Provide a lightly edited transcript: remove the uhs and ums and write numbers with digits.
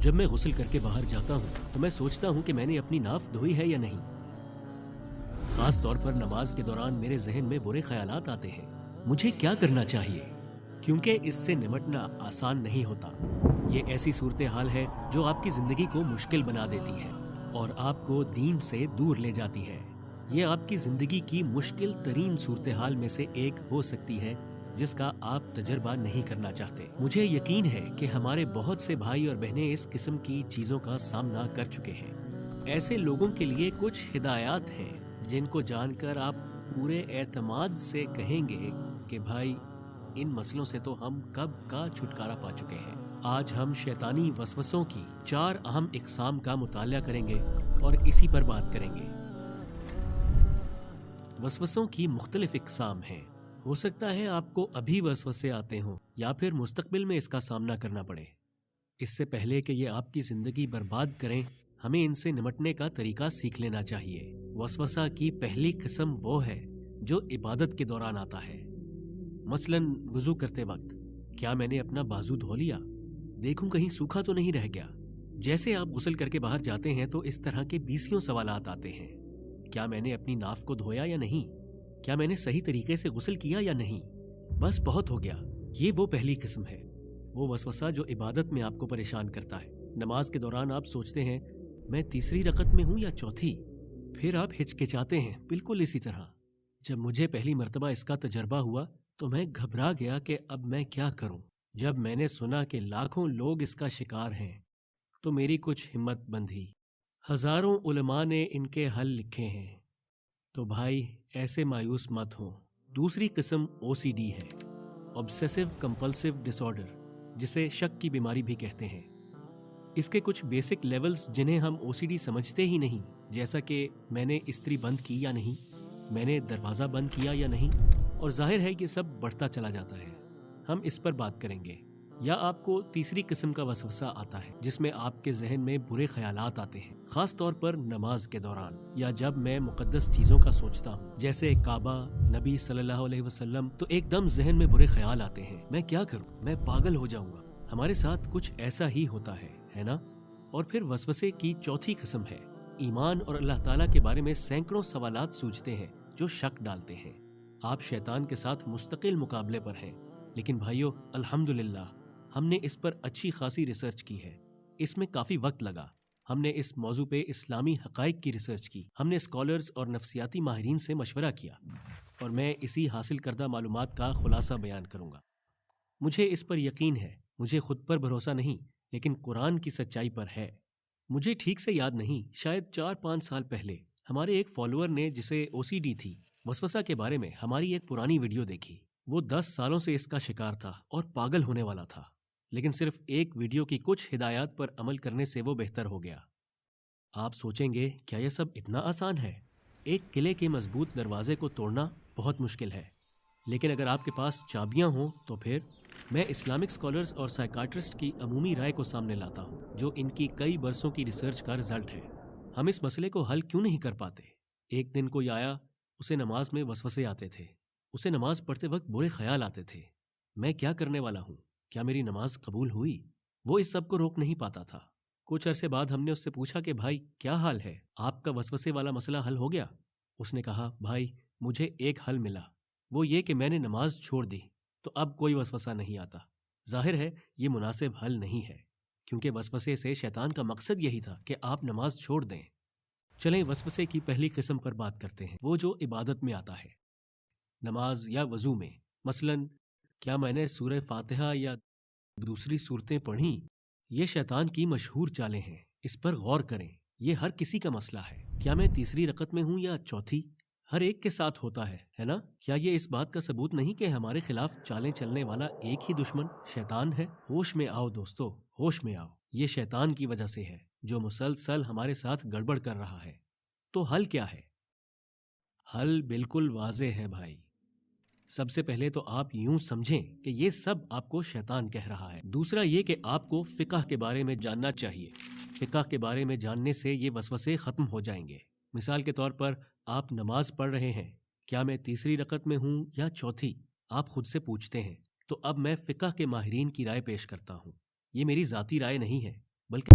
जब मैं गुस्ल करके बाहर जाता हूँ तो मैं सोचता हूँ कि मैंने अपनी नाफ धोई है या नहीं। खास तौर पर नमाज के दौरान मेरे जहन में बुरे ख्यालात आते हैं। मुझे क्या करना चाहिए, क्योंकि इससे निपटना आसान नहीं होता। ये ऐसी सूरत हाल है जो आपकी जिंदगी को मुश्किल बना देती है और आपको दीन से दूर ले जाती है। ये आपकी जिंदगी की मुश्किल तरीन सूरत हाल में से एक हो सकती है जिसका आप तजर्बा नहीं करना चाहते। मुझे यकीन है कि हमारे बहुत से भाई और बहनें इस किस्म की चीजों का सामना कर चुके हैं। ऐसे लोगों के लिए कुछ हिदायत हैं जिनको जानकर आप पूरे एतमाद से कहेंगे कि भाई इन मसलों से तो हम कब का छुटकारा पा चुके हैं। आज हम शैतानी वसवसों की 4 अहम इकसाम का मुताला करेंगे और इसी पर बात करेंगे। वसवसों की मुख्तलिफ इकसाम हैं। हो सकता है आपको अभी वसवसे आते हों या फिर मुस्तकबिल में इसका सामना करना पड़े। इससे पहले कि ये आपकी जिंदगी बर्बाद करें, हमें इनसे निपटने का तरीका सीख लेना चाहिए। वसवसा की पहली किस्म वो है जो इबादत के दौरान आता है। मसलन वुजू करते वक्त, क्या मैंने अपना बाजू धो लिया, देखूं कहीं सूखा तो नहीं रह गया। जैसे आप गुस्ल करके बाहर जाते हैं तो इस तरह के 20 सवालात आते हैं। क्या मैंने अपनी नाफ को धोया या नहीं, क्या मैंने सही तरीके से गुस्ल किया या नहीं, बस बहुत हो गया। ये वो पहली किस्म है, वो वसवसा जो इबादत में आपको परेशान करता है। नमाज के दौरान आप सोचते हैं मैं तीसरी रकत में हूं या चौथी, फिर आप हिचकिचाते हैं। बिल्कुल इसी तरह जब मुझे पहली मर्तबा इसका तजर्बा हुआ तो मैं घबरा गया कि अब मैं क्या करूं। जब मैंने सुना कि लाखों लोग इसका शिकार हैं तो मेरी कुछ हिम्मत बंधी। हजारों उलमा ने इनके हल लिखे हैं, तो भाई ऐसे मायूस मत हो। दूसरी किस्म OCD है, ऑब्सेसिव कंपल्सिव डिसऑर्डर, जिसे शक की बीमारी भी कहते हैं। इसके कुछ बेसिक लेवल्स जिन्हें हम OCD समझते ही नहीं, जैसा कि मैंने इस्त्री बंद की या नहीं, मैंने दरवाज़ा बंद किया या नहीं, और जाहिर है कि सब बढ़ता चला जाता है। हम इस पर बात करेंगे। या आपको तीसरी किस्म का वसवसा आता है जिसमें आपके जहन में बुरे ख्यालात आते हैं, खास तौर पर नमाज के दौरान या जब मैं मुकद्दस चीजों का सोचता हूँ जैसे काबा, नबी सल्लल्लाहु अलैहि वसल्लम, तो एकदम जहन में बुरे ख्याल आते हैं। मैं क्या करूँ, मैं पागल हो जाऊंगा। हमारे साथ कुछ ऐसा ही होता है ना। और फिर वसवसे की चौथी किस्म है ईमान और अल्लाह ताला के बारे में सैकड़ों सवालात सूझते हैं जो शक डालते हैं। आप शैतान के साथ मुस्तकिल मुकाबले पर हैं। लेकिन भाइयों, अल्हम्दुलिल्लाह हमने इस पर अच्छी खासी रिसर्च की है। इसमें काफ़ी वक्त लगा। हमने इस मौजू पे इस्लामी हक़ाइक़ की रिसर्च की, हमने स्कॉलर्स और नफ्सियाती माहिरीन से मशवरा किया और मैं इसी हासिल करदा मालूमात का खुलासा बयान करूँगा। मुझे इस पर यकीन है, मुझे खुद पर भरोसा नहीं, लेकिन कुरान की सच्चाई पर है। मुझे ठीक से याद नहीं, शायद 4-5 साल पहले हमारे एक फॉलोअर ने, जिसे OCD थी, वसवसा के बारे में हमारी एक पुरानी वीडियो देखी। वो 10 सालों से इसका शिकार था और पागल होने वाला था, लेकिन सिर्फ एक वीडियो की कुछ हिदायत पर अमल करने से वो बेहतर हो गया। आप सोचेंगे क्या यह सब इतना आसान है? एक किले के मजबूत दरवाजे को तोड़ना बहुत मुश्किल है, लेकिन अगर आपके पास चाबियां हों तो फिर। मैं इस्लामिक स्कॉलर्स और साइकाट्रिस्ट की अमूमी राय को सामने लाता हूं, जो इनकी कई बरसों की रिसर्च का रिजल्ट है। हम इस मसले को हल क्यों नहीं कर पाते? एक दिन कोई आया, उसे नमाज में वसवसे आते थे, उसे नमाज पढ़ते वक्त बुरे ख्याल आते थे। मैं क्या करने वाला हूँ, क्या मेरी नमाज कबूल हुई? वो इस सब को रोक नहीं पाता था। कुछ अरसे बाद हमने उससे पूछा कि भाई क्या हाल है, आपका वसवसे वाला मसला हल हो गया? उसने कहा, भाई मुझे एक हल मिला, वो ये कि मैंने नमाज छोड़ दी, तो अब कोई वसवसा नहीं आता। जाहिर है ये मुनासिब हल नहीं है, क्योंकि वसवसे से शैतान का मकसद यही था कि आप नमाज छोड़ दें। चलें वसवसे की पहली किस्म पर बात करते हैं, वो जो इबादत में आता है, नमाज या वजू में। मसलन क्या मैंने सूरह फातिहा या दूसरी सूरतें पढ़ी? ये शैतान की मशहूर चालें हैं, इस पर गौर करें। ये हर किसी का मसला है। क्या मैं तीसरी रकत में हूँ या चौथी? हर एक के साथ होता है ना? क्या ये इस बात का सबूत नहीं कि हमारे खिलाफ चालें चलने वाला एक ही दुश्मन शैतान है? होश में आओ दोस्तों, होश में आओ। ये शैतान की वजह से है जो मुसलसल हमारे साथ गड़बड़ कर रहा है। तो हल क्या है? हल बिल्कुल वाज़े है भाई। सबसे पहले तो आप यूं समझें कि ये सब आपको शैतान कह रहा है। दूसरा ये कि आपको फिक़ह के बारे में जानना चाहिए। फिक़ह के बारे में जानने से ये वसवसे ख़त्म हो जाएंगे। मिसाल के तौर पर आप नमाज पढ़ रहे हैं, क्या मैं तीसरी रकत में हूँ या चौथी? आप खुद से पूछते हैं। तो अब मैं फिक़ह के माहिरीन की राय पेश करता हूँ। ये मेरी ज़ाती राय नहीं है, बल्कि